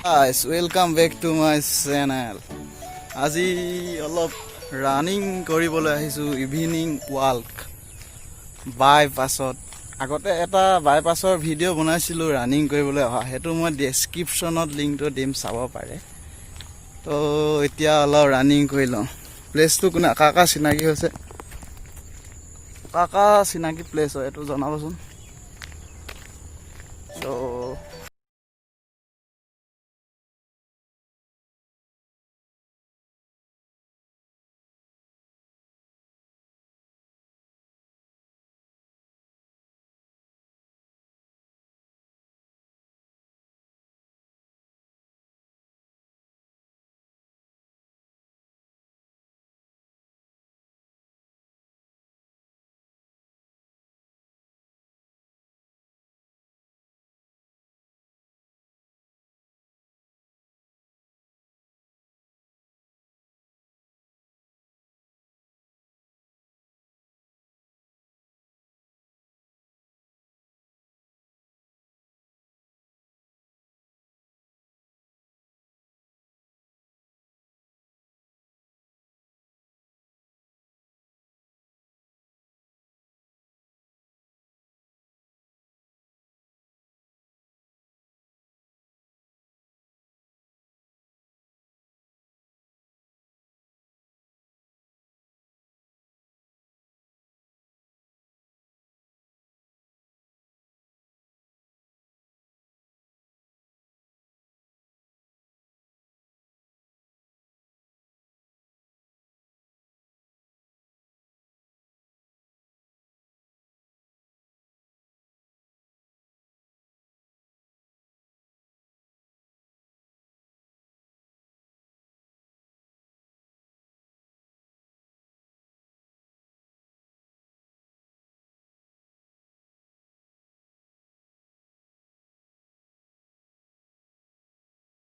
Guys, welcome back to my channel. আজি অলপ running কৰিবলৈ আহিছো ইভিনিং ওয়াক বাইপাছত আগতে এটা বাইপাছৰ ভিডিও বনাইছিলো ৰানিং কৰিবলৈ অহা হেতু মই ডেসক্ৰিপচনত লিংকটো দিম চাব পাৰে তো এতিয়া অলপ ৰানিং কৰি লওঁ প্লেসটো কোনে কাকা চিনাকি হৈছে কাকা চিনাকি প্লেস হয় এটো জনাবচোন তো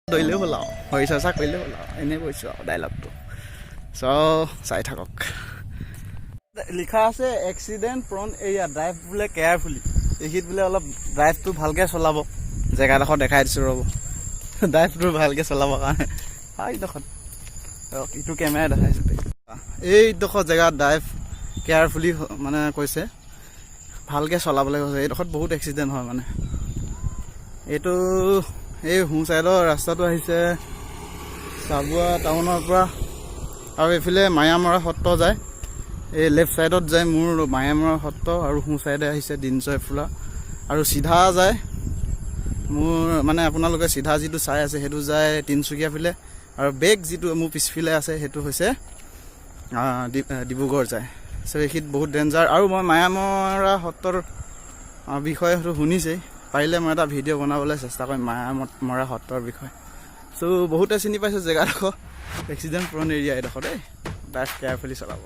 দইলে বলাও হৈ চা কইলে বলাও এনে কৈছো ডায়লগটো সো চাই থাকক লিখা আছে এক্সিডেন্ট প্ৰন এৰিয়া ড্ৰাইভ বুলে কেয়াৰফুলি এইখিত বুলে অলপ ড্ৰাইভটো ভালকে চলাব জেগাডখৰ দেখাই দিছো ৰব ড্ৰাইভটো ভালকে চলাব কাৰণে হাই দখত ইটো কেমেৰা দেখাইছো এই দখৰ জেগা ড্ৰাইভ কেয়াৰফুলি মানে কৈছে ভালকে চলাবলৈ কৈছে এইডখত বহুত এক্সিডেন্ট হয় মানে এইটো এই হু সাইডৰ ৰাস্তাটো আহিছে সাবুৱা টাউনৰ পৰা আৰু এফালে মায়ামৰা সত্ৰ যায় এই লেফট সাইডত যায় মোৰ মায়ামৰা সত্ৰ আৰু হু সাইডে আহিছে দিনজয় ফুলা আৰু সিধা যায় মোৰ মানে আপোনালোকে সিধা যিটো চাই আছে হেতু যায় তিনসুকিয়া ফিলে আৰু বেক যিটো মোৰ পিছফিলে আছে হেতু হৈছে ডিব্ৰুগড় যায় সো এখিত বহুত ডেঞ্জাৰ আৰু মই মায়ামৰা সত্ৰৰ বিষয়ে শুনিছে পাৰিলে মই এটা ভিডিও বনাবলৈ চেষ্টা কৰিম মায়ামৰা সত্ৰৰ বিষয়ে সো বহুতে চিনি পাইছে জেগাডখৰ এক্সিডেন্ট প্ৰন এৰিয়া এডখৰ দেই ড্ৰাইভ কেয়াৰফুলি চলাব